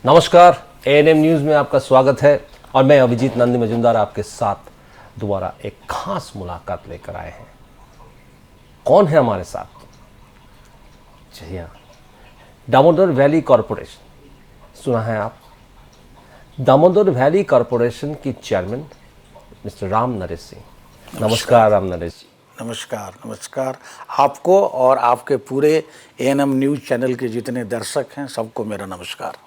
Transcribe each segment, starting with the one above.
नमस्कार, ANM news में आपका स्वागत है और मैं अभिजीत नंदी मजुमदार आपके साथ दोबारा एक खास मुलाकात लेकर आए हैं। कौन है हमारे साथ? जी हाँ, दामोदर वैली कॉरपोरेशन, सुना है आप? दामोदर वैली कॉरपोरेशन की चेयरमैन मिस्टर राम नरेश सिंह। नमस्कार राम नरेश जी। नमस्कार। नमस्कार आपको और आपके पूरे एएनएम न्यूज़ चैनल के जितने दर्शक हैं सबको मेरा नमस्कार।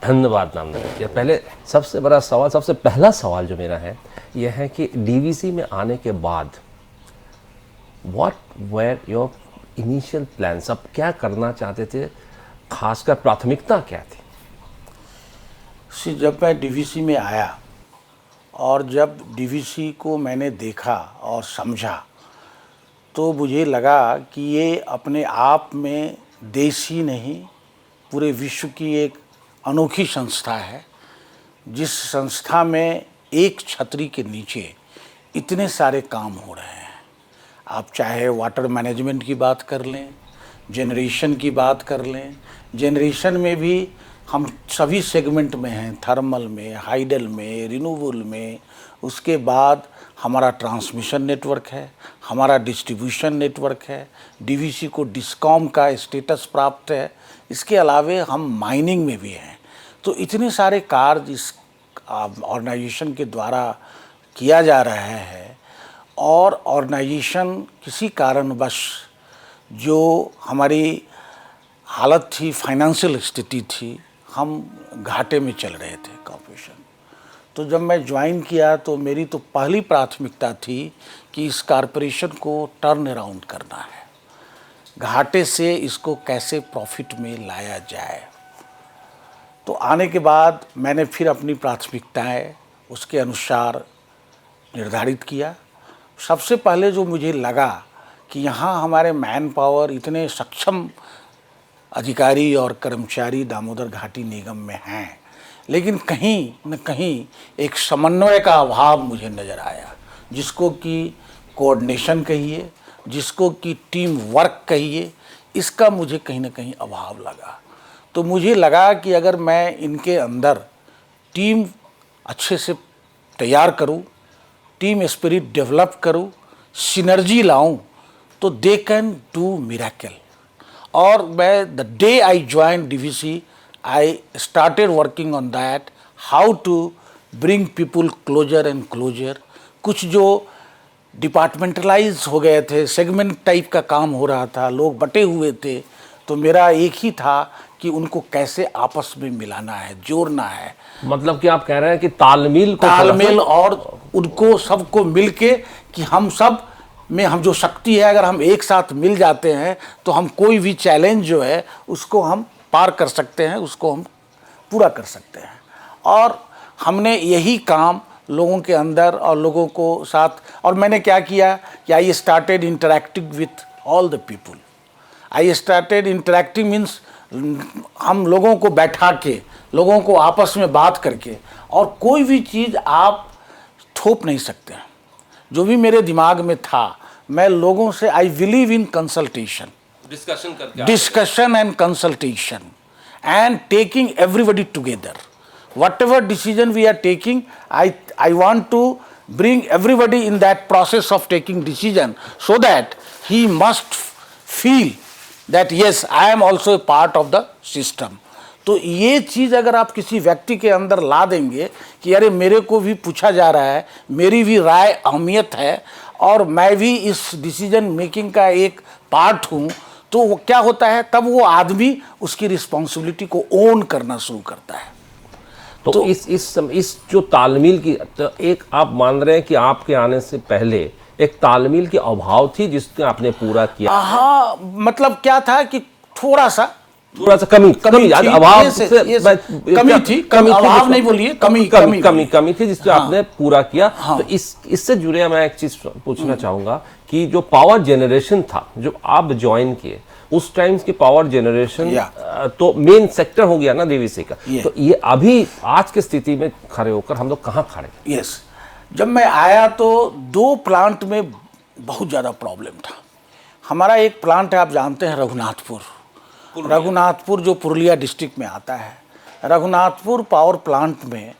धन्यवाद राम नरेश जी। पहले सबसे पहला सवाल जो मेरा है यह है कि डीवीसी में आने के बाद what were your initial plans, अब क्या करना चाहते थे, खासकर प्राथमिकता क्या थी? जब मैं डीवीसी में आया और जब डीवीसी को मैंने देखा और समझा तो मुझे लगा कि ये अपने आप में देश ही नहीं पूरे विश्व की एक अनोखी संस्था है, जिस संस्था में एक छतरी के नीचे इतने सारे काम हो रहे हैं। आप चाहे वाटर मैनेजमेंट की बात कर लें, जनरेशन की बात कर लें, जनरेशन में भी हम सभी सेगमेंट में हैं, थर्मल में, हाइडल में, रिन्यूएबल में। उसके बाद हमारा ट्रांसमिशन नेटवर्क है, हमारा डिस्ट्रीब्यूशन नेटवर्क है, डीवीसी को डिस्कॉम का स्टेटस प्राप्त है। इसके अलावे हम माइनिंग में भी हैं। तो इतने सारे कार्य इस ऑर्गेनाइजेशन के द्वारा किया जा रहा है और ऑर्गेनाइजेशन किसी कारणवश जो हमारी हालत थी, फाइनेंशियल स्थिति थी, हम घाटे में चल रहे थे कॉर्पोरेशन। तो जब मैं ज्वाइन किया तो मेरी तो पहली प्राथमिकता थी कि इस कॉर्पोरेशन को टर्न अराउंड करना है, घाटे से इसको कैसे प्रॉफिट में लाया जाए। तो आने के बाद मैंने फिर अपनी प्राथमिकताएं उसके अनुसार निर्धारित किया। सबसे पहले जो मुझे लगा कि यहाँ हमारे मैन पावर इतने सक्षम अधिकारी और कर्मचारी दामोदर घाटी निगम में हैं, लेकिन कहीं न कहीं एक समन्वय का अभाव मुझे नज़र आया, जिसको कि कोऑर्डिनेशन कहिए, जिसको कि टीम वर्क कहिए, इसका मुझे कहीं ना कहीं अभाव लगा। तो मुझे लगा कि अगर मैं इनके अंदर टीम अच्छे से तैयार करूं, टीम स्पिरिट डेवलप करूं, सिनर्जी लाऊं, तो दे कैन डू मिरेकल। और मैं the day I join DVC I started working on that, how to bring people closer and closer. कुछ जो डिपार्टमेंटलाइज हो गए थे, सेगमेंट टाइप का काम हो रहा था, लोग बटे हुए थे, तो मेरा एक ही था कि उनको कैसे आपस में मिलाना है, जोड़ना है। मतलब कि आप कह रहे हैं कि तालमेल और उनको सबको मिलके कि हम सब में हम जो शक्ति है, अगर हम एक साथ मिल जाते हैं तो हम कोई भी चैलेंज जो है उसको हम पार कर सकते हैं, उसको हम पूरा कर सकते हैं। और हमने यही काम लोगों के अंदर और लोगों को साथ, और मैंने क्या किया कि I started interacting with all the people. I started interacting means हम लोगों को बैठा के, लोगों को आपस में बात करके, और कोई भी चीज़ आप थोप नहीं सकते हैं। जो भी मेरे दिमाग में था, मैं लोगों से, I believe in consultation, discussion and consultation and taking everybody together. whatever decision we are taking, I want to bring everybody in that process of taking decision, so that he must feel that yes, I am also a part of the system. तो ये चीज़ अगर आप किसी व्यक्ति के अंदर ला देंगे कि अरे मेरे को भी पूछा जा रहा है, मेरी भी राय अहमियत है और मैं भी इस डिसीजन मेकिंग का एक पार्ट हूँ, तो वो क्या होता है, तब वो आदमी उसकी रिस्पॉन्सिबिलिटी को ओन करना शुरू करता है। तो इस जो तालमेल की, तो एक आप मान रहे हैं कि आपके आने से पहले एक तालमेल की अभाव थी जिसने आपने पूरा किया? हाँ, मतलब क्या था कि थोड़ा सा कमी थी, अभाव कमी थी, अभाव नहीं बोलिए, कमी थी जिससे आपने पूरा किया। तो इससे जुड़े मैं एक चीज पूछना चाहूंगा कि जो पावर जनरेशन था, जो आप ज्वाइन किए, उस टाइम की पावर जनरेशन तो मेन सेक्टर हो गया ना डीवीसी का, तो ये अभी आज की स्थिति में खड़े होकर हम लोग कहाँ खड़े? यस, जब मैं आया तो 2 प्लांट में बहुत ज़्यादा प्रॉब्लम था। हमारा एक प्लांट है, आप जानते हैं, रघुनाथपुर जो पुरुलिया डिस्ट्रिक्ट में आता है। रघुनाथपुर पावर प्लांट में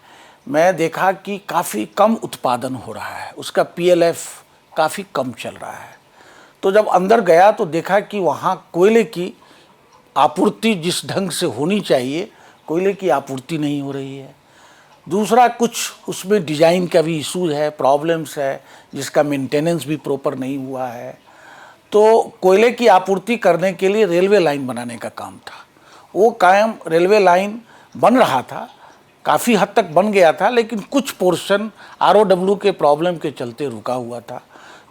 मैं देखा कि काफ़ी कम उत्पादन हो रहा है, उसका पीएलएफ काफ़ी कम चल रहा है। तो जब अंदर गया तो देखा कि वहाँ कोयले की आपूर्ति जिस ढंग से होनी चाहिए, कोयले की आपूर्ति नहीं हो रही है। दूसरा, कुछ उसमें डिज़ाइन का भी इशूज़ है, प्रॉब्लम्स है, जिसका मेंटेनेंस भी प्रॉपर नहीं हुआ है। तो कोयले की आपूर्ति करने के लिए रेलवे लाइन बनाने का काम था। वो कायम रेलवे लाइन बन रहा था, काफ़ी हद तक बन गया था, लेकिन कुछ पोर्शन आरओडब्ल्यू के प्रॉब्लम के चलते रुका हुआ था।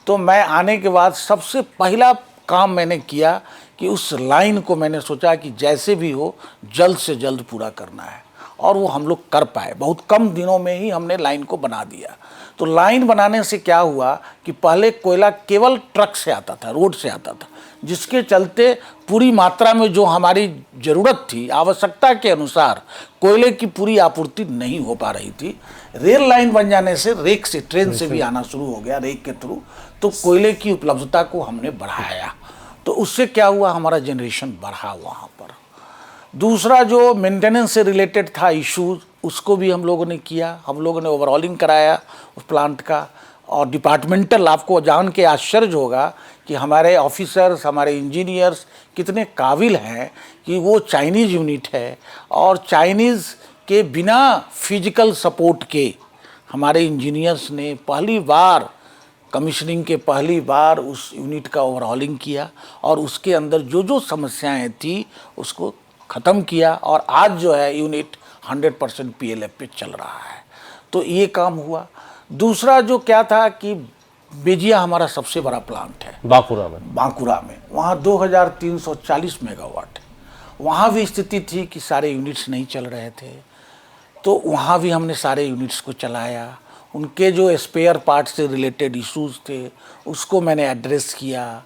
तो मैं आने के बाद सबसे पहला काम मैंने किया कि उस लाइन को मैंने सोचा कि जैसे भी हो जल्द से जल्द पूरा करना है, और वो हम लोग कर पाए। बहुत कम दिनों में ही हमने लाइन को बना दिया। तो लाइन बनाने से क्या हुआ कि पहले कोयला केवल ट्रक से आता था, रोड से आता था, जिसके चलते पूरी मात्रा में जो हमारी ज़रूरत थी, आवश्यकता के अनुसार कोयले की पूरी आपूर्ति नहीं हो पा रही थी। रेल लाइन बन जाने से रेक से, ट्रेन से भी आना शुरू हो गया, रेक के थ्रू, तो कोयले की उपलब्धता को हमने बढ़ाया। तो उससे क्या हुआ, हमारा जनरेशन बढ़ा वहाँ पर। दूसरा, जो मेंटेनेंस से रिलेटेड था इश्यूज, उसको भी हम लोगों ने किया। हम लोगों ने ओवरऑलिंग कराया उस प्लांट का, और डिपार्टमेंटल, आपको जान के आश्चर्य होगा कि हमारे ऑफिसर्स, हमारे इंजीनियर्स कितने काबिल हैं कि वो चाइनीज़ यूनिट है, और चाइनीज़ के बिना फिजिकल सपोर्ट के हमारे इंजीनियर्स ने पहली बार कमीशनिंग के पहली बार उस यूनिट का ओवरऑलिंग किया, और उसके अंदर जो जो समस्याएं थी उसको ख़त्म किया, और आज जो है यूनिट 100% पीएलएफ पे चल रहा है। तो ये काम हुआ। दूसरा जो क्या था कि बेजिया हमारा सबसे बड़ा प्लांट है बांकुरा में, वहाँ 2340 मेगावाट है। वहाँ भी स्थिति थी कि सारे यूनिट्स नहीं चल रहे थे, तो वहाँ भी हमने सारे यूनिट्स को चलाया। उनके जो स्पेयर पार्ट से रिलेटेड इश्यूज थे उसको मैंने एड्रेस किया।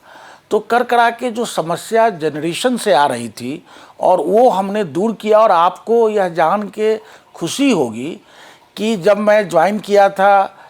तो करा के जो समस्या जनरेशन से आ रही थी, और वो हमने दूर किया। और आपको यह जान के खुशी होगी कि जब मैं ज्वाइन किया था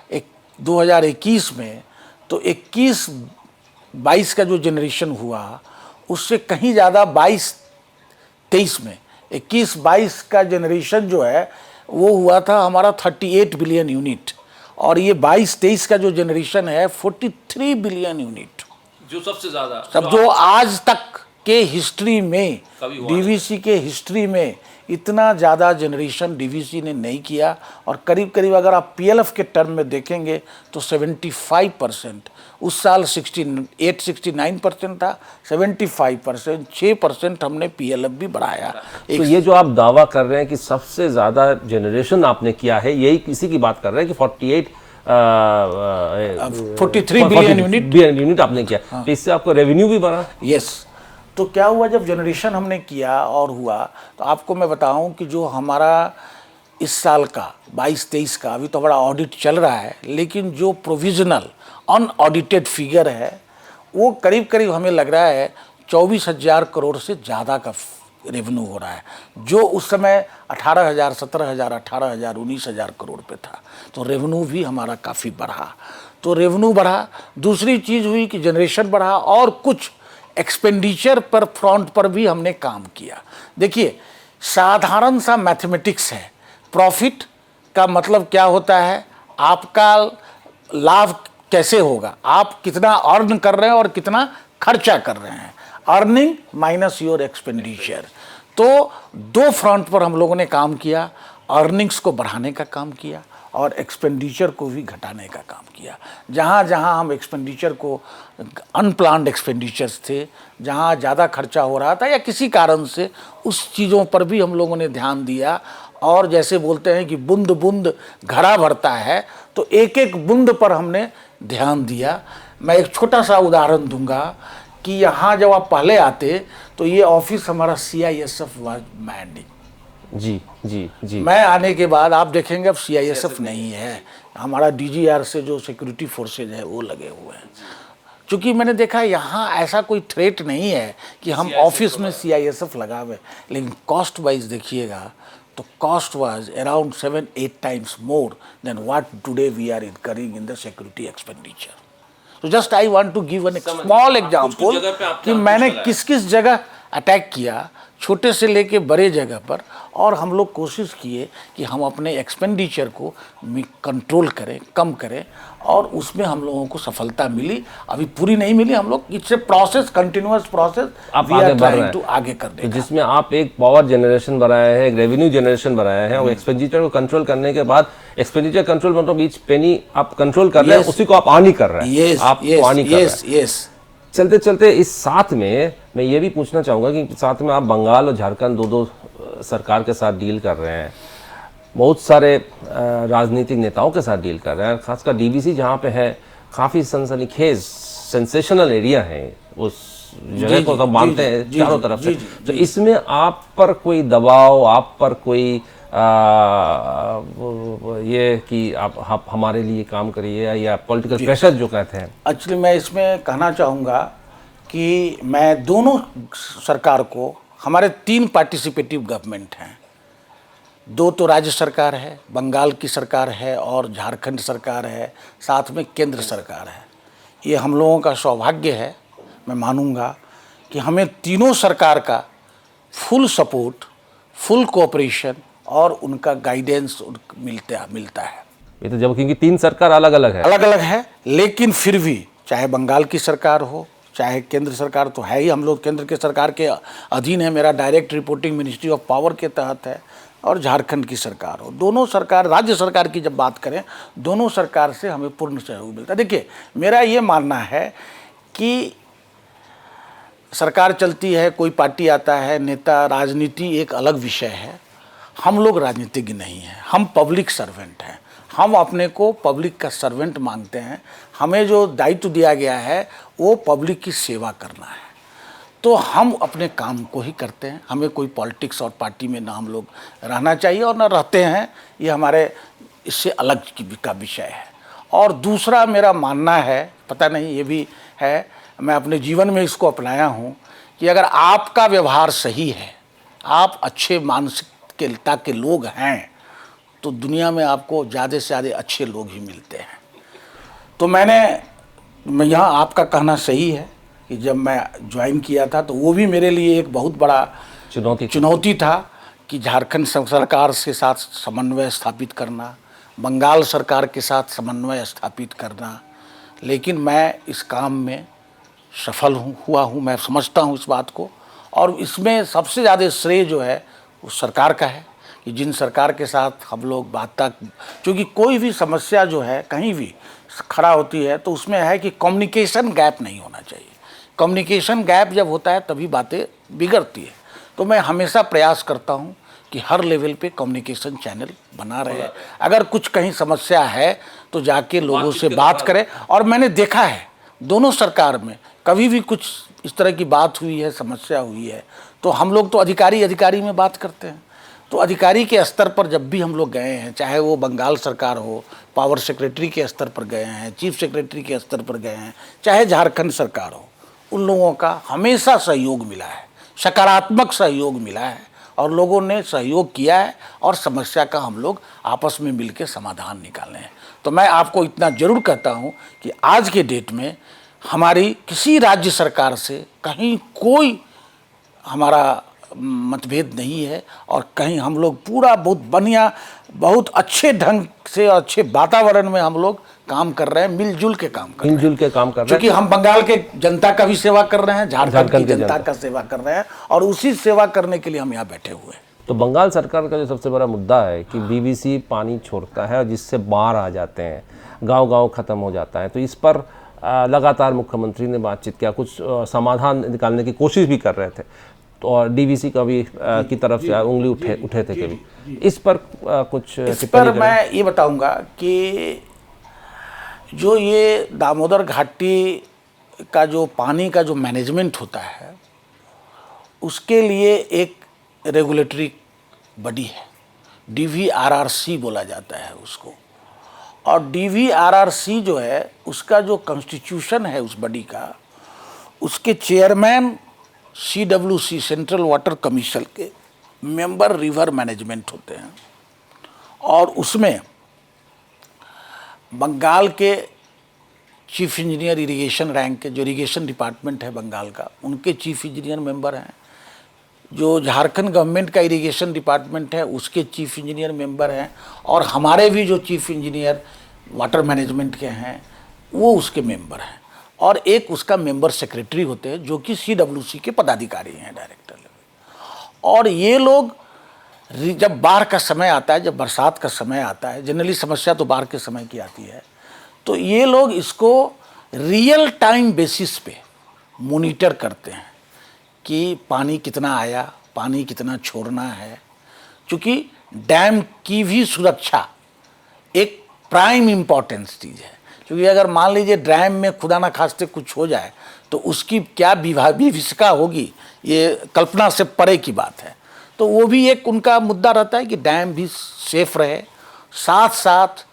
2021 में, तो 21-22 का जो जनरेशन हुआ उससे कहीं ज़्यादा 22-23 में, 21-22 का जनरेशन जो है वो हुआ था हमारा 38 बिलियन यूनिट, और ये 22-23 का जो जनरेशन है 43 बिलियन यूनिट, जो सबसे ज़्यादा, जो आज तक के हिस्ट्री में, डीवीसी के हिस्ट्री में इतना ज़्यादा जनरेशन डीवीसी ने नहीं किया। और करीब करीब अगर आप पीएलएफ के टर्म में देखेंगे तो 75%, उस साल 68-69% था, 75%, 6% हमने पीएलएफ भी बढ़ाया। तो ये जो आप दावा कर रहे हैं कि सबसे ज़्यादा जनरेशन आपने किया है, यही किसी की बात कर रहे हैं कि 43 बिलियन यूनिट आपने किया। तो इससे आपको रेवेन्यू भी बढ़ा। यस। तो क्या हुआ, जब जनरेशन हमने किया और हुआ, तो आपको मैं बताऊं कि जो हमारा इस साल का 22-23 का, अभी तो बड़ा ऑडिट चल रहा है, लेकिन जो प्रोविजनल अनऑडिटेड फिगर है वो करीब करीब हमें लग रहा है 24,000 करोड़ से ज़्यादा का रेवेन्यू हो रहा है, जो उस समय 18,000, 17,000, 18,000, 19,000 करोड़ पे था। तो रेवेन्यू भी हमारा काफ़ी बढ़ा। तो रेवेन्यू बढ़ा। दूसरी चीज़ हुई कि जनरेशन बढ़ा, और कुछ एक्सपेंडिचर पर फ्रंट पर भी हमने काम किया। देखिए, साधारण सा मैथमेटिक्स है। प्रॉफिट का मतलब क्या होता है, आपका लाभ कैसे होगा, आप कितना अर्न कर रहे हैं और कितना खर्चा कर रहे हैं, अर्निंग माइनस योर एक्सपेंडिचर। तो दो फ्रंट पर हम लोगों ने काम किया, अर्निंग्स को बढ़ाने का काम किया और एक्सपेंडिचर को भी घटाने का काम किया। जहाँ जहाँ हम एक्सपेंडिचर को, अनप्लान्ड एक्सपेंडिचर्स थे, जहाँ ज़्यादा खर्चा हो रहा था या किसी कारण से, उस चीज़ों पर भी हम लोगों ने ध्यान दिया। और जैसे बोलते हैं कि बूंद बूंद घड़ा भरता है, तो एक एक बूंद पर हमने ध्यान दिया। मैं एक छोटा सा उदाहरण दूंगा कि यहाँ जब आप पहले आते तो ये ऑफिस हमारा CISF वाज मैंडिंग। जी। मैं आने के बाद आप देखेंगे अब CISF नहीं है, हमारा DGR से जो सिक्योरिटी फोर्सेज है वो लगे हुए हैं। क्योंकि मैंने देखा यहाँ ऐसा कोई थ्रेट नहीं है कि हम ऑफिस में CISF लगा हुए, लेकिन कॉस्ट वाइज देखिएगा तो cost was around 7-8 times more than what today we are incurring in the security expenditure. तो just I want to give an small example कि मैंने किस किस जगह अटैक किया, छोटे से लेके बड़े जगह पर, और हम लोग कोशिश किए कि हम अपने एक्सपेंडिचर को कंट्रोल करें, कम करें, और उसमें हम लोगों को सफलता मिली। अभी पूरी नहीं मिली, हम लोग it's a process, continuous process, आप वी आगे आर बढ़ रहे ट्राइंग हैं। टू आगे करने तो का। जिसमें आप एक पावर जनरेशन बनाया है, एक रेवेन्यू जनरेशन बनाया है, और एक्सपेंडिचर को कंट्रोल करने के बाद एक्सपेंडिचर कंट्रोल मतलब ईच पेनी आप कंट्रोल कर रहे हैं, Yes. उसी को आप ऑन ही कर रहे हैं, यस आप यस ऑन ही कर रहे हैं। Yes yes. चलते चलते इस साथ में मैं ये भी पूछना चाहूँगा कि साथ में आप बंगाल और झारखंड दो सरकार के साथ डील कर रहे हैं, बहुत सारे राजनीतिक नेताओं के साथ डील कर रहे हैं, खासकर डीवीसी जहाँ पे है, काफ़ी सनसनीखेज सेंसेशनल एरिया है, उस जगह को सब मानते हैं चारों तरफ से। तो इसमें आप पर कोई दबाव, आप पर कोई ये कि आप हमारे लिए काम करिए, या पॉलिटिकल प्रेशर जो कहते हैं? एक्चुअली मैं इसमें कहना चाहूँगा कि मैं दोनों सरकार को, हमारे 3 पार्टिसिपेटिव गवर्नमेंट हैं, 2 तो राज्य सरकार है, बंगाल की सरकार है और झारखंड सरकार है, साथ में केंद्र सरकार है। ये हम लोगों का सौभाग्य है, मैं मानूंगा कि हमें तीनों सरकार का फुल सपोर्ट, फुल कोऑपरेशन और उनका गाइडेंस मिलता है। ये तो जब, क्योंकि 3 सरकार अलग अलग है, अलग अलग है, लेकिन फिर भी चाहे बंगाल की सरकार हो, चाहे केंद्र सरकार, तो है ही, हम लोग केंद्र के सरकार के अधीन है, मेरा direct reporting ministry of power के तहत है, और झारखंड की सरकार हो, दोनों सरकार, राज्य सरकार की जब बात करें, दोनों सरकार से हमें पूर्ण सहयोग मिलता है। देखिए, मेरा ये मानना है कि सरकार चलती है, कोई पार्टी आता है, नेता, राजनीति एक अलग विषय है, हम लोग राजनीतिज्ञ नहीं हैं, हम पब्लिक सर्वेंट हैं, हम अपने को पब्लिक का सर्वेंट मानते हैं, हमें जो दायित्व दिया गया है वो पब्लिक की सेवा करना है, तो हम अपने काम को ही करते हैं, हमें कोई पॉलिटिक्स और पार्टी में ना हम लोग रहना चाहिए और ना रहते हैं, ये हमारे इससे अलग का विषय है। और दूसरा मेरा मानना है, पता नहीं ये भी है, मैं अपने जीवन में इसको अपनाया हूँ, कि अगर आपका व्यवहार सही है, आप अच्छे मानसिकता के लोग हैं, तो दुनिया में आपको ज़्यादा से ज़्यादा अच्छे लोग ही मिलते हैं। तो मैं यहाँ आपका कहना सही है कि जब मैं ज्वाइन किया था तो वो भी मेरे लिए एक बहुत बड़ा चुनौती था कि झारखंड सरकार के साथ समन्वय स्थापित करना, बंगाल सरकार के साथ समन्वय स्थापित करना, लेकिन मैं इस काम में सफल हुआ हूँ, मैं समझता हूँ इस बात को। और इसमें सबसे ज़्यादा श्रेय जो है उस सरकार का है कि जिन सरकार के साथ हम लोग क्योंकि कोई भी समस्या जो है कहीं भी खड़ा होती है तो उसमें है कि कम्युनिकेशन गैप नहीं होना चाहिए। कम्युनिकेशन गैप जब होता है तभी बातें बिगड़ती है। तो मैं हमेशा प्रयास करता हूँ कि हर लेवल पे कम्युनिकेशन चैनल बना रहे, अगर कुछ कहीं समस्या है तो जाके लोगों से बात करें। और मैंने देखा है दोनों सरकार में कभी भी कुछ इस तरह की बात हुई है, समस्या हुई है, तो हम लोग तो अधिकारी में बात करते हैं। तो अधिकारी के स्तर पर जब भी हम लोग गए हैं, चाहे वो बंगाल सरकार हो, पावर सेक्रेटरी के स्तर पर गए हैं, चीफ सेक्रेटरी के स्तर पर गए हैं, चाहे झारखंड सरकार हो, उन लोगों का हमेशा सहयोग मिला है, सकारात्मक सहयोग मिला है और लोगों ने सहयोग किया है और समस्या का हम लोग आपस में मिलकर समाधान निकाले हैं। तो मैं आपको इतना ज़रूर कहता हूँ कि आज के डेट में हमारी किसी राज्य सरकार से कहीं कोई हमारा मतभेद नहीं है और कहीं हम लोग पूरा बहुत बढ़िया, बहुत अच्छे ढंग से, अच्छे वातावरण में हम लोग काम कर रहे हैं, मिलजुल के काम कर रहे हैं। क्योंकि हम बंगाल के जनता का भी सेवा कर रहे हैं, झारखंड की जनता का सेवा कर रहे हैं और उसी सेवा करने के लिए हम यहाँ बैठे हुए हैं। तो बंगाल सरकार का जो सबसे बड़ा मुद्दा है कि बीवीसी पानी छोड़ता है और जिससे बाढ़ आ जाते हैं, गांव खत्म हो जाता है। तो इस पर लगातार मुख्यमंत्री ने बातचीत किया, कुछ समाधान निकालने की कोशिश भी कर रहे थे, तो और डीवीसी का भी की तरफ से उंगली उठे थे कभी। इस पर कुछ इस पर मैं ये बताऊंगा कि जो ये दामोदर घाटी का जो पानी का जो मैनेजमेंट होता है, उसके लिए एक रेगुलेटरी बॉडी है, DVRRC बोला जाता है उसको। और DVRRC जो है उसका जो कॉन्स्टिट्यूशन है उस बॉडी का, उसके chairman CWC central water commission के मेंबर रिवर मैनेजमेंट होते हैं और उसमें बंगाल के चीफ इंजीनियर इरिगेशन रैंक के, जो इरिगेशन डिपार्टमेंट है बंगाल का, उनके चीफ इंजीनियर मेंबर हैं, जो झारखंड गवर्नमेंट का इरिगेशन डिपार्टमेंट है उसके चीफ इंजीनियर मेंबर हैं, और हमारे भी जो चीफ इंजीनियर वाटर मैनेजमेंट के हैं वो उसके मेंबर हैं, और एक उसका मेंबर सेक्रेटरी होते हैं जो कि CWC के पदाधिकारी हैं, डायरेक्टर लेवल। और ये लोग जब बाढ़ का समय आता है, जब बरसात का समय आता है, जनरली समस्या तो बाढ़ के समय की आती है, तो ये लोग इसको रियल टाइम बेसिस पे मॉनिटर करते हैं कि पानी कितना आया, पानी कितना छोड़ना है, क्योंकि डैम की भी सुरक्षा एक प्राइम इम्पॉर्टेंस चीज़ है। क्योंकि अगर मान लीजिए डैम में खुदा ना खास्ते कुछ हो जाए तो उसकी क्या विभीषिका होगी, ये कल्पना से परे की बात है। तो वो भी एक उनका मुद्दा रहता है कि डैम भी सेफ रहे, साथ साथ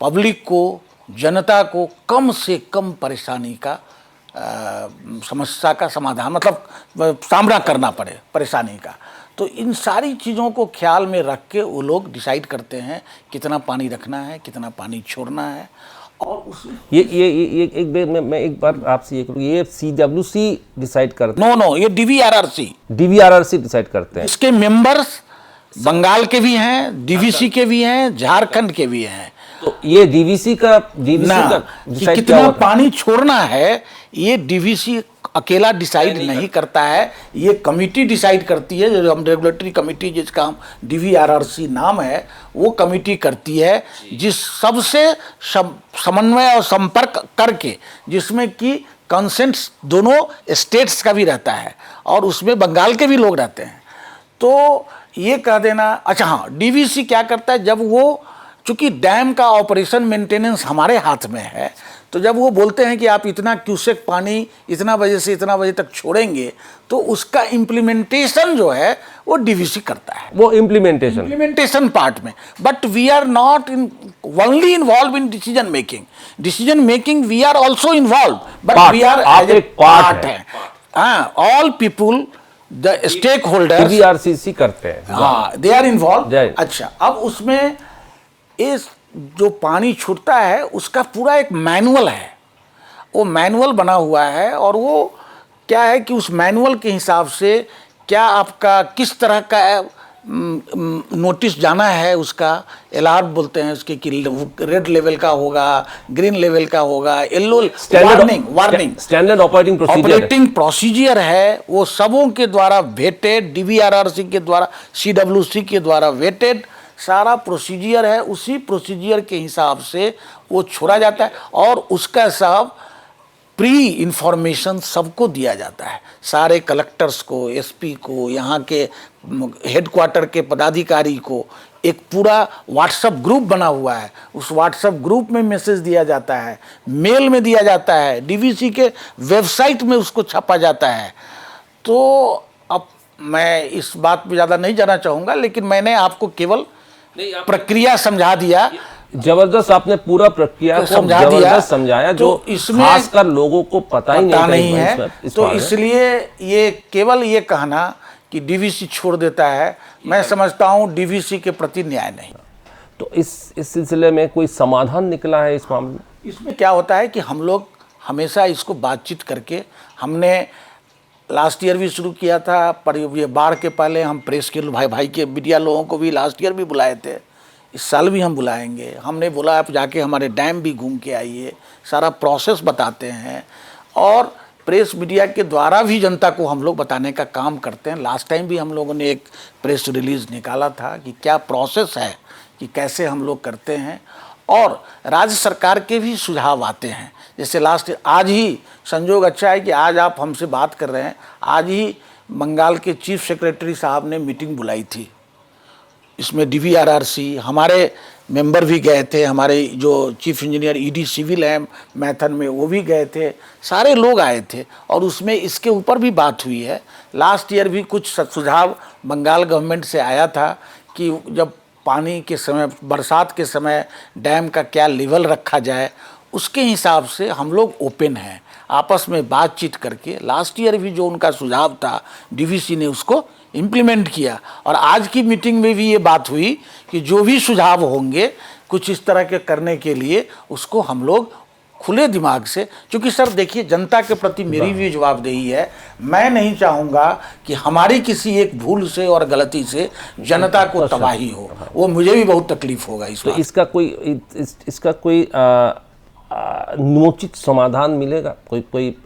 पब्लिक को, जनता को कम से कम परेशानी का समस्या का समाधान, मतलब सामना करना पड़े परेशानी का। तो इन सारी चीज़ों को ख्याल में रख के वो लोग डिसाइड करते हैं कितना पानी रखना है, कितना पानी छोड़ना है। और उस ये मैं एक बार आपसे ये करूँ, ये CWC डिसाइड करते हैं? नो, ये DVRRC डिसाइड करते हैं। इसके मेंबर्स बंगाल के भी हैं, DVC के भी हैं, झारखंड के भी हैं। तो ये DVC का कि डिसाइड कितना पानी छोड़ना है ये DVC अकेला डिसाइड नहीं करता है, ये कमिटी डिसाइड करती है, जो हम रेगुलेटरी कमिटी जिसका हम DVRRC नाम है वो कमिटी करती है, जिस सबसे समन्वय और संपर्क करके, जिसमें कि कंसेंट दोनों स्टेट्स का भी रहता है और उसमें बंगाल के भी लोग रहते हैं। तो ये कह देना, अच्छा हाँ, DVC क्या करता है, जब वो, चूँकि डैम का ऑपरेशन मेंटेनेंस हमारे हाथ में है, तो जब वो बोलते हैं कि आप इतना क्यूसेक पानी इतना बजे से इतना बजे तक छोड़ेंगे, तो उसका इम्प्लीमेंटेशन जो है वो DVC करता है, वो इम्प्लीमेंटेशन पार्ट में। But we are not only involve in decision making we are also involve, but we are एक पार्ट है। हाँ, all people the stakeholders DVRCC करते हैं, हाँ, दे आर इन्वॉल्व। अच्छा, अब उसमें इस जो पानी छूटता है उसका पूरा एक मैनुअल है, वो मैनुअल बना हुआ है, और वो क्या है कि उस मैनुअल के हिसाब से क्या आपका किस तरह का नोटिस जाना है, उसका अलार्म बोलते हैं उसके, कि रेड लेवल का होगा, ग्रीन लेवल का होगा, yellow warning, standard operating procedure है, वो सबों के द्वारा वेटेड, DVRRC के द्वारा, CWC के द्वारा वेटेड सारा प्रोसीजर है। उसी प्रोसीजर के हिसाब से वो छोड़ा जाता है और उसका सब प्री इंफॉर्मेशन सबको दिया जाता है, सारे कलेक्टर्स को, SP को, यहाँ के हेडक्वार्टर के पदाधिकारी को। एक पूरा व्हाट्सएप ग्रुप बना हुआ है, उस व्हाट्सएप ग्रुप में मैसेज दिया जाता है, मेल में दिया जाता है, DVC के वेबसाइट में उसको छापा जाता है। तो अब मैं इस बात पे ज़्यादा नहीं जाना चाहूँगा, लेकिन मैंने आपको केवल प्रक्रिया समझा दिया, जबरदस्त आपने पूरा प्रक्रिया को समझाया, जो इसमें खासकर लोगों को पता ही नहीं है। तो इसलिए ये केवल ये कहना कि DVC छोड़ देता है, मैं समझता हूँ DVC के प्रति न्याय नहीं। तो इस सिलसिले में कोई समाधान निकला है इस मामले में? इसमें क्या होता है कि हम लोग हमेशा इसको बातचीत करके, हमने लास्ट ईयर भी शुरू किया था, पर ये बाढ़ के पहले हम प्रेस के भाई के मीडिया लोगों को भी लास्ट ईयर भी बुलाए थे, इस साल भी हम बुलाएंगे। हमने बोला आप जाके हमारे डैम भी घूम के आइए, सारा प्रोसेस बताते हैं, और प्रेस मीडिया के द्वारा भी जनता को हम लोग बताने का काम करते हैं। लास्ट टाइम भी हम लोगों ने एक प्रेस रिलीज़ निकाला था कि क्या प्रोसेस है, कि कैसे हम लोग करते हैं, और राज्य सरकार के भी सुझाव आते हैं। जैसे आज ही संजोग अच्छा है कि आज आप हमसे बात कर रहे हैं, आज ही बंगाल के चीफ सेक्रेटरी साहब ने मीटिंग बुलाई थी, इसमें DVRRC हमारे मेंबर भी गए थे, हमारे जो चीफ इंजीनियर ED सिविल है मैथन में वो भी गए थे, सारे लोग आए थे, और उसमें इसके ऊपर भी बात हुई है। लास्ट ईयर भी कुछ सुझाव बंगाल गवर्नमेंट से आया था कि जब पानी के समय, बरसात के समय डैम का क्या लेवल रखा जाए, उसके हिसाब से हम लोग ओपन हैं, आपस में बातचीत करके। लास्ट ईयर भी जो उनका सुझाव था DVC ने उसको इम्प्लीमेंट किया, और आज की मीटिंग में भी ये बात हुई कि जो भी सुझाव होंगे कुछ इस तरह के करने के लिए, उसको हम लोग खुले दिमाग से, क्योंकि सर देखिए जनता के प्रति मेरी भी जवाबदेही है। मैं नहीं चाहूँगा कि हमारी किसी एक भूल से और गलती से जनता को तबाही हो, वो मुझे भी बहुत तकलीफ होगा इस तो बात। इसका कोई नियोजित समाधान मिलेगा, कोई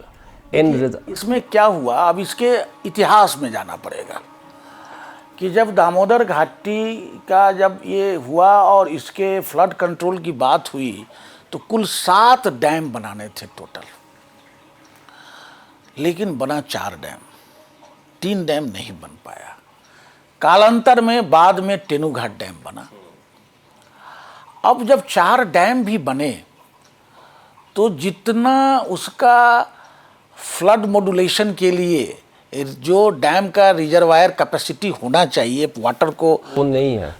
एंड रिजल्ट? इसमें क्या हुआ, अब इसके इतिहास में जाना पड़ेगा कि जब दामोदर घाटी का जब ये हुआ और इसके फ्लड कंट्रोल की बात हुई तो कुल 7 डैम बनाने थे टोटल, लेकिन बना 4 डैम, 3 डैम नहीं बन पाया। कालांतर में बाद में तेनूघाट डैम बना। अब जब 4 डैम भी बने तो जितना उसका फ्लड मॉड्यूलेशन के लिए जो डैम का रिजर्वायर कैपेसिटी होना चाहिए वाटर को, वो नहीं है,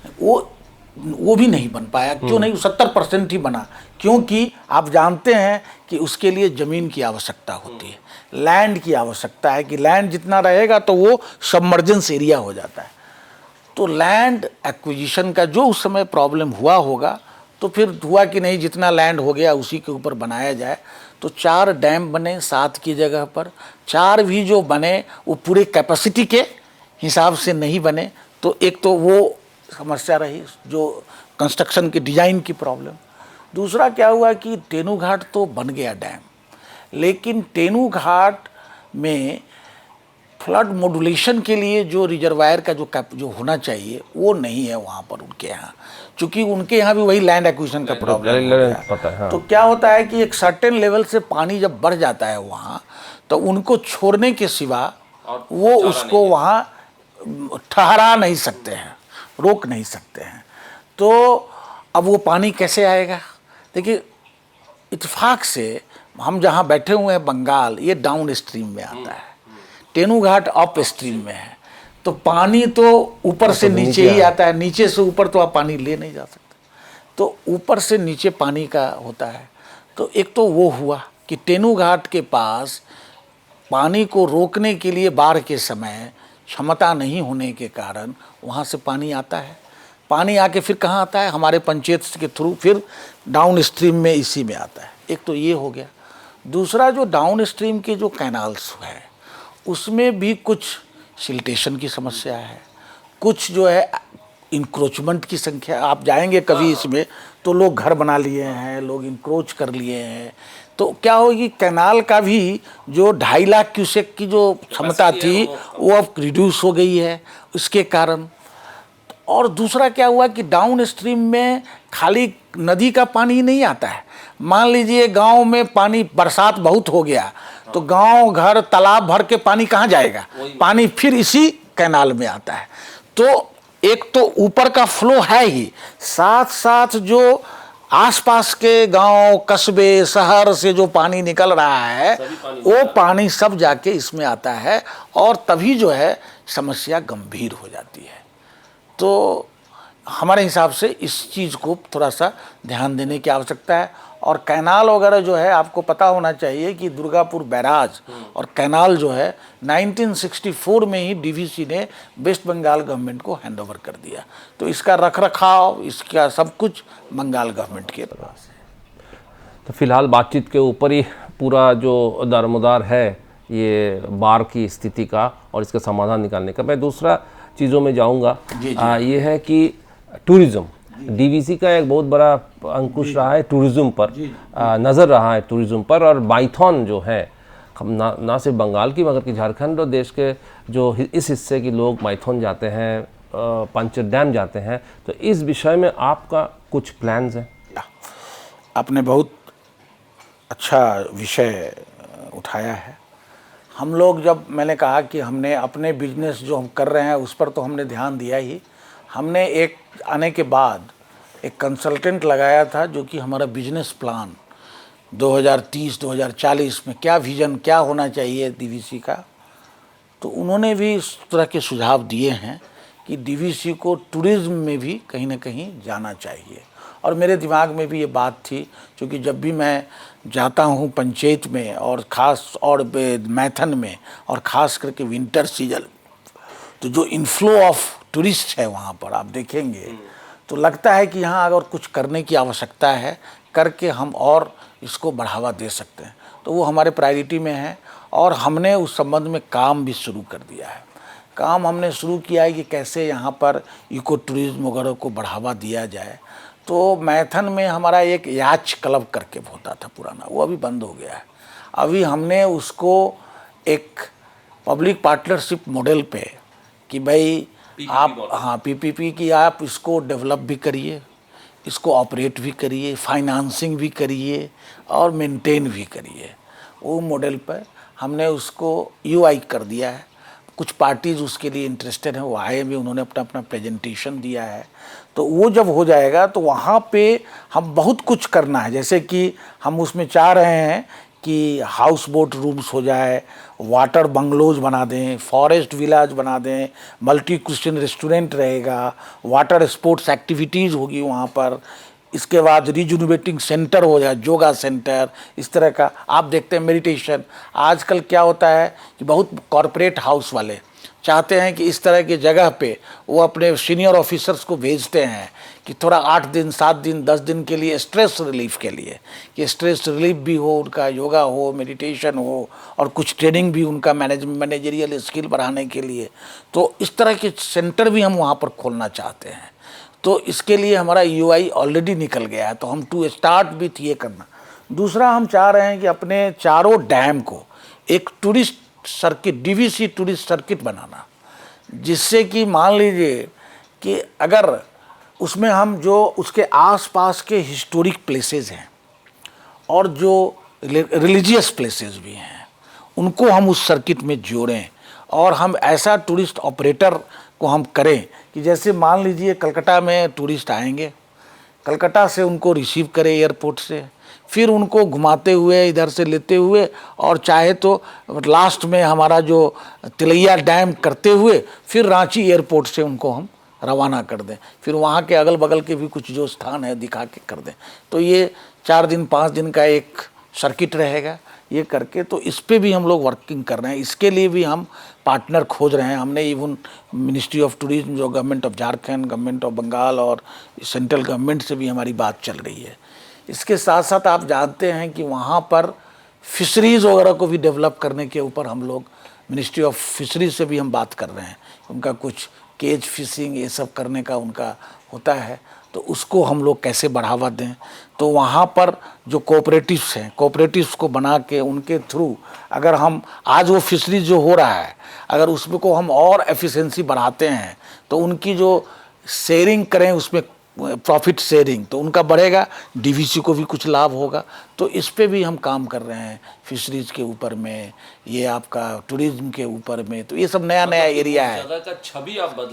वो भी नहीं बन पाया। क्यों नहीं? 70% ही बना, क्योंकि आप जानते हैं कि उसके लिए ज़मीन की आवश्यकता होती है, लैंड की आवश्यकता है कि लैंड जितना रहेगा तो वो सबमर्जेंस एरिया हो जाता है। तो लैंड एक्विजिशन का जो उस समय प्रॉब्लम हुआ होगा, तो फिर हुआ कि नहीं जितना लैंड हो गया उसी के ऊपर बनाया जाए। तो 4 डैम बने 7 की जगह पर। 4 भी जो बने वो पूरे कैपेसिटी के हिसाब से नहीं बने, तो एक तो वो समस्या रही जो कंस्ट्रक्शन के डिज़ाइन की प्रॉब्लम। दूसरा क्या हुआ कि तेनूघाट तो बन गया डैम, लेकिन तेनूघाट में फ्लड मॉड्यूलेशन के लिए जो रिजर्वायर का जो होना चाहिए वो नहीं है वहाँ पर उनके यहाँ, चूँकि उनके यहाँ भी वही लैंड एक्विजिशन का प्रॉब्लम हो गया। हाँ। तो क्या होता है कि एक सर्टेन लेवल से पानी जब बढ़ जाता है वहाँ, तो उनको छोड़ने के सिवा वो उसको वहाँ ठहरा नहीं सकते हैं, रोक नहीं सकते हैं। तो अब वो पानी कैसे आएगा? देखिए इत्तेफाक से हम जहाँ बैठे हुए हैं बंगाल, ये डाउन स्ट्रीम में आता है, तेनूघाट अप स्ट्रीम में है। तो पानी तो ऊपर से नीचे ही आता है, नीचे से ऊपर तो आप पानी ले नहीं जा सकते, तो ऊपर से नीचे पानी का होता है। तो एक तो वो हुआ कि तेनूघाट के पास पानी को रोकने के लिए बाढ़ के समय क्षमता नहीं होने के कारण वहाँ से पानी आता है। पानी आके फिर कहाँ आता है? हमारे पंचायत के थ्रू फिर डाउन स्ट्रीम में इसी में आता है। एक तो ये हो गया। दूसरा जो डाउन स्ट्रीम के जो कैनाल्स है उसमें भी कुछ सिल्टेशन की समस्या है, कुछ जो है इंक्रोचमेंट की संख्या। आप जाएंगे कभी इसमें तो लोग घर बना लिए हैं, लोग इंक्रोच कर लिए हैं। तो क्या होगी, कैनाल का भी जो 2.5 लाख क्यूसेक की जो क्षमता थी वो अब रिड्यूस हो गई है इसके कारण। और दूसरा क्या हुआ कि डाउन स्ट्रीम में खाली नदी का पानी नहीं आता है। मान लीजिए गांव में पानी बरसात बहुत हो गया तो गांव घर तालाब भर के पानी कहाँ जाएगा? पानी फिर इसी कैनाल में आता है। तो एक तो ऊपर का फ्लो है ही, साथ साथ जो आसपास के गांव कस्बे शहर से जो पानी निकल रहा है वो पानी सब जाके इसमें आता है, और तभी जो है समस्या गंभीर हो जाती है। तो हमारे हिसाब से इस चीज़ को थोड़ा सा ध्यान देने की आवश्यकता है। और कैनाल वगैरह जो है आपको पता होना चाहिए कि दुर्गापुर बैराज और कैनाल जो है 1964 में ही डीवीसी ने वेस्ट बंगाल गवर्नमेंट को हैंडओवर कर दिया। तो इसका रखरखाव, इसका सब कुछ बंगाल गवर्नमेंट के पास है। तो फिलहाल बातचीत के ऊपर ही पूरा जो दारोमदार है ये बाढ़ की स्थिति का और इसका समाधान निकालने का। मैं दूसरा चीज़ों में जाऊंगा। ये है कि टूरिज़्म, डीवीसी का एक बहुत बड़ा अंकुश रहा है टूरिज़्म पर, नज़र रहा है टूरिज़्म पर। और माइथॉन जो है ना सिर्फ बंगाल की मगर कि झारखंड और देश के जो इस हिस्से के लोग माइथॉन जाते हैं, पंचर डैम जाते हैं। तो इस विषय में आपका कुछ प्लान्स हैं? आपने बहुत अच्छा विषय उठाया है। हम लोग जब मैंने कहा कि हमने अपने बिजनेस जो हम कर रहे हैं उस पर तो हमने ध्यान दिया ही। हमने एक आने के बाद एक कंसल्टेंट लगाया था जो कि हमारा बिजनेस प्लान 2030-2040 में क्या विज़न क्या होना चाहिए डीवीसी का, तो उन्होंने भी इस तरह के सुझाव दिए हैं कि डीवीसी को टूरिज़्म में भी कहीं ना कहीं जाना चाहिए। और मेरे दिमाग में भी ये बात थी, क्योंकि जब भी मैं जाता हूँ पंचायत में और ख़ास और मैथन में और ख़ास करके विंटर सीजन, तो जो इनफ्लो ऑफ टूरिस्ट है वहाँ पर आप देखेंगे तो लगता है कि यहाँ अगर कुछ करने की आवश्यकता है। करके हम और इसको बढ़ावा दे सकते हैं। तो वो हमारे प्रायोरिटी में है और हमने उस संबंध में काम भी शुरू कर दिया है। काम हमने शुरू किया है कि कैसे यहाँ पर इको टूरिज्म वगैरह को बढ़ावा दिया जाए। तो मैथन में हमारा एक याच क्लब करके होता था पुराना, वो अभी बंद हो गया है। अभी हमने उसको एक पब्लिक पार्टनरशिप मॉडल पे कि भाई आप हाँ पीपीपी की आप इसको डेवलप भी करिए, इसको ऑपरेट भी करिए, फाइनेंसिंग भी करिए और मेंटेन भी करिए। वो मॉडल पर हमने उसको यूआई कर दिया है। कुछ पार्टीज़ उसके लिए इंटरेस्टेड हैं, वो आए भी, उन्होंने अपना अपना प्रेजेंटेशन दिया है। तो वो जब हो जाएगा तो वहाँ पे हम बहुत कुछ करना है। जैसे कि हम उसमें चाह रहे हैं कि हाउस बोट रूम्स हो जाए, वाटर बंगलोज बना दें, फॉरेस्ट विलाज बना दें, मल्टी क्वेश्चन रेस्टोरेंट रहेगा, वाटर स्पोर्ट्स एक्टिविटीज़ होगी वहाँ पर। इसके बाद रिजुनवेटिंग सेंटर हो जाए, योगा सेंटर, इस तरह का। आप देखते हैं मेडिटेशन, आजकल क्या होता है कि बहुत कॉरपोरेट हाउस वाले चाहते हैं कि इस तरह की जगह पे वो अपने सीनियर ऑफिसर्स को भेजते हैं कि थोड़ा 8 दिन 7 दिन 10 दिन के लिए स्ट्रेस रिलीफ के लिए, कि स्ट्रेस रिलीफ भी हो उनका, योगा हो, मेडिटेशन हो और कुछ ट्रेनिंग भी उनका मैनेजरियल स्किल बढ़ाने के लिए। तो इस तरह के सेंटर भी हम वहाँ पर खोलना चाहते हैं। तो इसके लिए हमारा यूआई ऑलरेडी निकल गया है, तो हम टू स्टार्ट विथ ये करना। दूसरा हम चाह रहे हैं कि अपने चारों डैम को एक tourist circuit, DVC tourist circuit बनाना, जिससे कि मान लीजिए कि अगर उसमें हम जो उसके आसपास के हिस्टोरिक प्लेसेस हैं और जो रिलीजियस प्लेसेस भी हैं उनको हम उस सर्किट में जोड़ें और हम ऐसा टूरिस्ट ऑपरेटर को हम करें कि जैसे मान लीजिए कलकत्ता में टूरिस्ट आएंगे, कलकत्ता से उनको रिसीव करें एयरपोर्ट से, फिर उनको घुमाते हुए इधर से लेते हुए और चाहे तो लास्ट में हमारा जो तिलैया डैम करते हुए फिर रांची एयरपोर्ट से उनको हम रवाना कर दें, फिर वहाँ के अगल बगल के भी कुछ जो स्थान है दिखा के कर दें। तो ये 4 दिन 5 दिन का एक सर्किट रहेगा ये करके। तो इस पे भी हम लोग वर्किंग कर रहे हैं, इसके लिए भी हम पार्टनर खोज रहे हैं। हमने इवन मिनिस्ट्री ऑफ टूरिज्म, जो government of Jharkhand, government of Bengal और सेंट्रल गवर्नमेंट से भी हमारी बात चल रही है। इसके साथ साथ आप जानते हैं कि वहाँ पर फिशरीज़ वगैरह को भी डेवलप करने के ऊपर हम लोग मिनिस्ट्री ऑफ फिशरीज से भी हम बात कर रहे हैं। उनका कुछ केज फिशिंग ये सब करने का उनका होता है, तो उसको हम लोग कैसे बढ़ावा दें। तो वहाँ पर जो कोऑपरेटिव्स हैं, कोऑपरेटिव्स को बना के उनके थ्रू अगर हम आज वो फिशरीज जो हो रहा है अगर उसमें को हम और एफिशिएंसी बढ़ाते हैं तो उनकी जो शेयरिंग करें उसमें प्रॉफिट शेयरिंग तो उनका बढ़ेगा, डीवीसी को भी कुछ लाभ होगा। तो इस पे भी हम काम कर रहे हैं, फिशरीज के ऊपर में, ये आपका टूरिज्म के ऊपर में। तो ये सब नया नया एरिया है, जगह का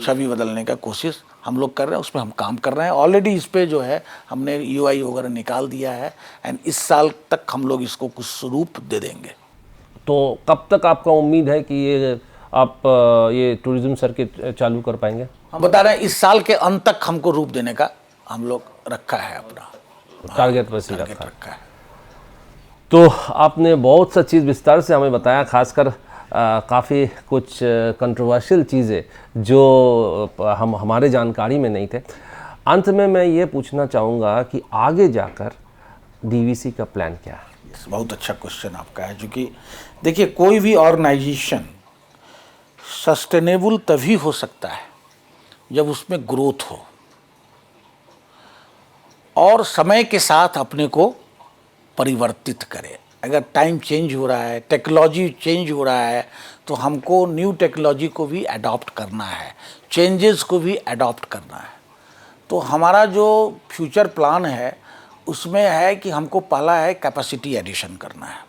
छवि बदलने का कोशिश हम लोग कर रहे हैं, उसमें हम काम कर रहे हैं। ऑलरेडी इस पे जो है हमने यूआई वगैरह निकाल दिया है एंड इस साल तक हम लोग इसको कुछ स्वरूप दे देंगे। तो कब तक आपका उम्मीद है कि ये आप ये टूरिज्म सर्किट चालू कर पाएंगे? हम बता रहे हैं इस साल के अंत तक हमको रूप देने का हम लोग रखा है, अपना टारगेट बस ही रखा है। तो आपने बहुत सा चीज़ विस्तार से हमें बताया, खासकर काफ़ी कुछ कंट्रोवर्शियल चीज़ें जो हमारे जानकारी में नहीं थे। अंत में मैं ये पूछना चाहूँगा कि आगे जाकर डीवीसी का प्लान क्या है? बहुत अच्छा क्वेश्चन आपका है, क्योंकि देखिए कोई भी ऑर्गेनाइजेशन सस्टेनेबल तभी हो सकता है जब उसमें ग्रोथ हो और समय के साथ अपने को परिवर्तित करे। अगर टाइम चेंज हो रहा है, टेक्नोलॉजी चेंज हो रहा है, तो हमको न्यू टेक्नोलॉजी को भी अडॉप्ट करना है, चेंजेस को भी अडॉप्ट करना है। तो हमारा जो फ्यूचर प्लान है उसमें है कि हमको पहला है कैपेसिटी एडिशन करना है।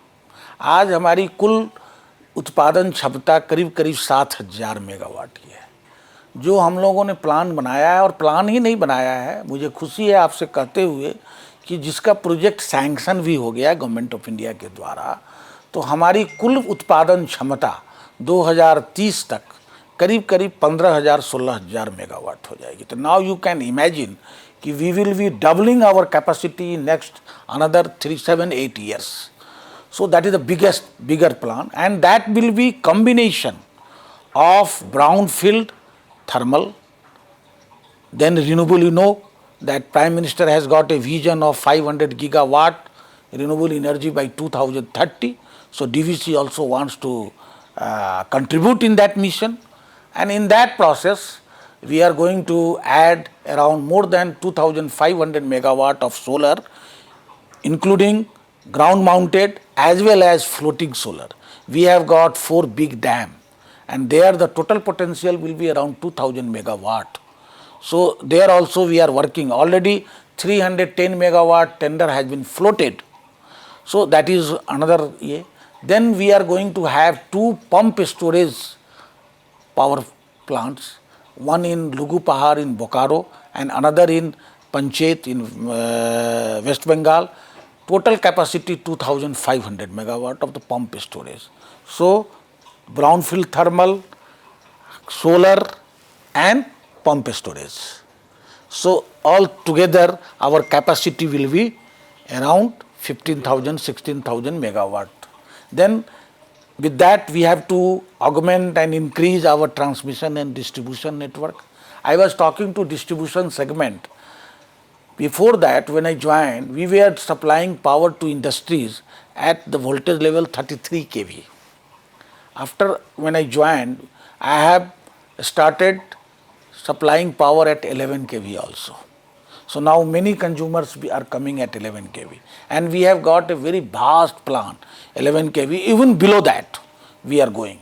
आज हमारी कुल उत्पादन क्षमता करीब करीब 7,000 मेगावाट की है। जो हम लोगों ने प्लान बनाया है, और प्लान ही नहीं बनाया है, मुझे खुशी है आपसे कहते हुए कि जिसका प्रोजेक्ट सैंक्शन भी हो गया गवर्नमेंट ऑफ इंडिया के द्वारा, तो हमारी कुल उत्पादन क्षमता 2030 तक करीब करीब 15,000-16,000 मेगावाट हो जाएगी। तो नाउ यू कैन इमेजिन कि we will be doubling our capacity next another 3-7-8 years. So that is the bigger plan, and that will be combination of brownfield thermal, then renewable, that Prime Minister has got a vision of 500 gigawatt renewable energy by 2030. So DVC also wants to contribute in that mission, and in that process we are going to add around more than 2500 megawatt of solar, including ground mounted as well as floating solar. We have got 4 big dam, and there the total potential will be around 2000 megawatt. So there also we are working. Already 310 megawatt tender has been floated. So that is another year. Then we are going to have 2 pump storage power plants, one in Lugu Pahar in Bokaro and another in Panchet in West Bengal. Total capacity 2500 megawatt of the pump storage. So brownfield thermal, solar and pump storage. So all together our capacity will be around 15,000 16,000 megawatt. Then with that we have to augment and increase our transmission and distribution network. I was talking to distribution segment. Before that, when I joined, we were supplying power to industries at the voltage level 33 kV. After when I joined, I have started supplying power at 11 kV also. So now many consumers are coming at 11 kV, and we have got a very vast plant 11 kV. Even below that we are going.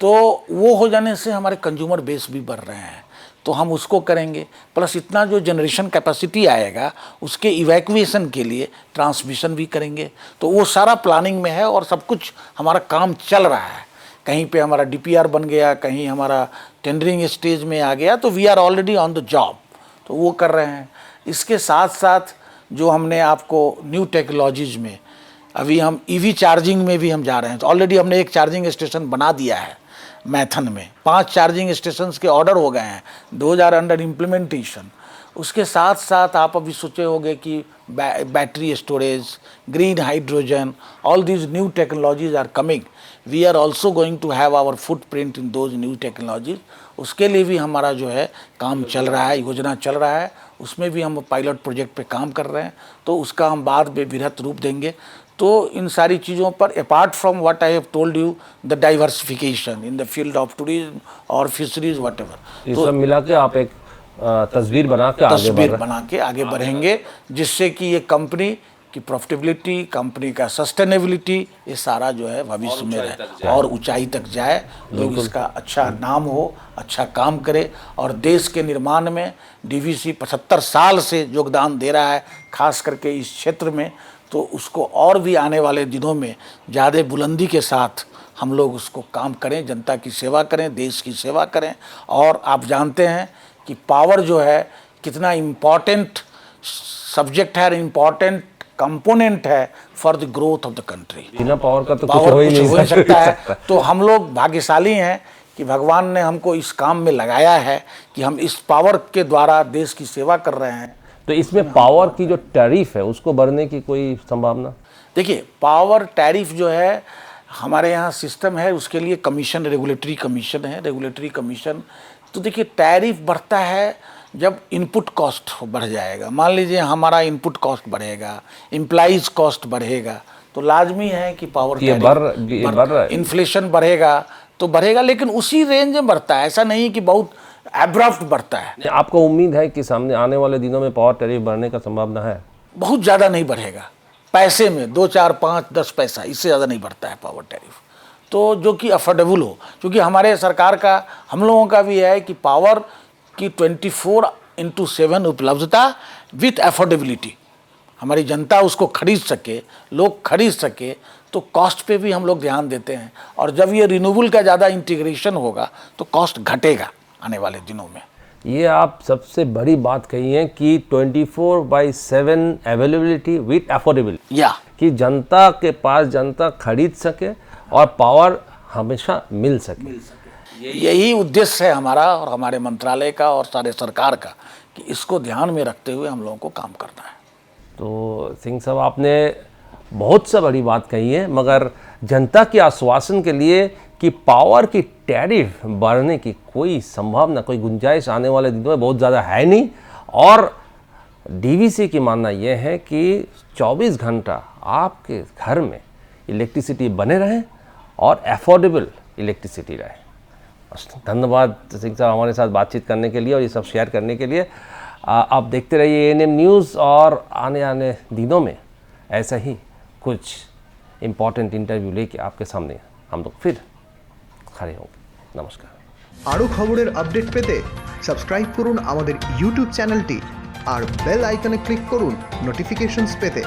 तो वो हो जाने से हमारे consumer base भी बढ़ रहे हैं, तो हम उसको करेंगे। प्लस इतना जो जनरेशन कैपेसिटी आएगा उसके इवैक्यूएशन के लिए ट्रांसमिशन भी करेंगे। तो वो सारा प्लानिंग में है और सब कुछ हमारा काम चल रहा है। कहीं पे हमारा डीपीआर बन गया, कहीं हमारा टेंडरिंग स्टेज में आ गया, तो we are already on the job, तो वो कर रहे हैं। इसके साथ साथ जो हमने आपको न्यू टेक्नोलॉजीज़ में अभी हम ईवी चार्जिंग में भी हम जा रहे हैं। तो ऑलरेडी हमने एक चार्जिंग स्टेशन बना दिया है मैथन में, 5 चार्जिंग स्टेशंस के ऑर्डर हो गए हैं, 2000 अंडर इम्प्लीमेंटेशन। उसके साथ साथ आप अभी सोचे होंगे कि battery storage, green hydrogen, all these new technologies are coming. We are also going to have our footprint in those new technologies. उसके लिए भी हमारा जो है काम चल रहा है, योजना चल रहा है, उसमें भी हम पायलट प्रोजेक्ट पे काम कर रहे हैं, तो उसका हम बाद में वृहत रूप देंगे। तो इन सारी चीज़ों पर apart from what I have told you, the diversification in the field of tourism और फिशरीज वट एवर, ये सब मिला के आप एक तस्वीर बना के आगे बढ़ेंगे, जिससे कि ये कंपनी की प्रॉफिटेबिलिटी, कंपनी का सस्टेनेबिलिटी, ये सारा जो है भविष्य में रहे और ऊंचाई तक जाए, लोग इसका अच्छा नाम हो, अच्छा काम करे। और देश के निर्माण में डीवीसी 75 साल से योगदान दे रहा है, खास करके इस क्षेत्र में, तो उसको और भी आने वाले दिनों में ज़्यादा बुलंदी के साथ हम लोग उसको काम करें, जनता की सेवा करें, देश की सेवा करें। और आप जानते हैं कि पावर जो है कितना इम्पॉर्टेंट सब्जेक्ट है, इम्पॉर्टेंट कंपोनेंट है for the growth of the country. बिना पावर का तो कुछ हो ही नहीं सकता है। तो हम लोग भाग्यशाली हैं कि भगवान ने हमको इस काम में लगाया है कि हम इस पावर के द्वारा देश की सेवा कर रहे हैं। तो इसमें पावर की जो टैरिफ है उसको बढ़ने की कोई संभावना? देखिए, पावर टैरिफ जो है हमारे यहाँ सिस्टम है, उसके लिए कमीशन, रेगुलेटरी कमीशन है, रेगुलेटरी कमीशन। तो देखिए, टैरिफ बढ़ता है जब इनपुट कॉस्ट बढ़ जाएगा। मान लीजिए हमारा इनपुट कॉस्ट बढ़ेगा, एम्प्लॉइज कॉस्ट बढ़ेगा, तो लाजमी है कि पावर टैरिफ, इन्फ्लेशन बढ़ेगा तो बढ़ेगा, लेकिन उसी रेंज में बढ़ता है, ऐसा नहीं कि बहुत एब्रप्ट बढ़ता है। आपको उम्मीद है कि सामने आने वाले दिनों में पावर टैरिफ बढ़ने का संभावना है? बहुत ज़्यादा नहीं बढ़ेगा, पैसे में 2, 4, 5, 10 पैसा, इससे ज़्यादा नहीं बढ़ता है पावर टैरिफ। तो जो कि अफोर्डेबल हो, क्योंकि हमारे सरकार का, हम लोगों का भी है कि पावर की 24/7 उपलब्धता विथ अफोर्डेबिलिटी, हमारी जनता उसको खरीद सके, लोग खरीद सके, तो कॉस्ट पे भी हम लोग ध्यान देते हैं। और जब ये रिन्यूएबल का ज़्यादा इंटीग्रेशन होगा तो कॉस्ट घटेगा आने वाले दिनों में। ये आप सबसे बड़ी बात कही है कि 24/7 अवेलेबिलिटी विथ अफोर्डेबिलिटी, या कि जनता के पास जनता खरीद सके और पावर हमेशा मिल सके। यही उद्देश्य है हमारा और हमारे मंत्रालय का और सारे सरकार का, कि इसको ध्यान में रखते हुए हम लोगों को काम करना है। तो सिंह साहब, आपने बहुत सा बड़ी बात कही है, मगर जनता के आश्वासन के लिए कि पावर की टैरिफ बढ़ने की कोई संभावना, कोई गुंजाइश आने वाले दिनों में बहुत ज़्यादा है नहीं। और डीवीसी की मानना यह है कि 24 घंटा आपके घर में इलेक्ट्रिसिटी बने रहे और अफोर्डेबल इलेक्ट्रिसिटी रहे। धन्यवाद सिंह साहब हमारे साथ बातचीत करने के लिए और ये सब शेयर करने के लिए। आप देखते रहिए एएनएम न्यूज़ और आने आने दिनों में ऐसा ही कुछ इम्पॉर्टेंट इंटरव्यू लेके आपके सामने हम लोग फिर खड़े होंगे। नमस्कार। আরও খবরের আপডেট পেতে সাবস্ক্রাইব করুন আমাদের ইউটিউব চ্যানেলটি আর বেল আইকনে ক্লিক করুন নোটিফিকেশনস পেতে।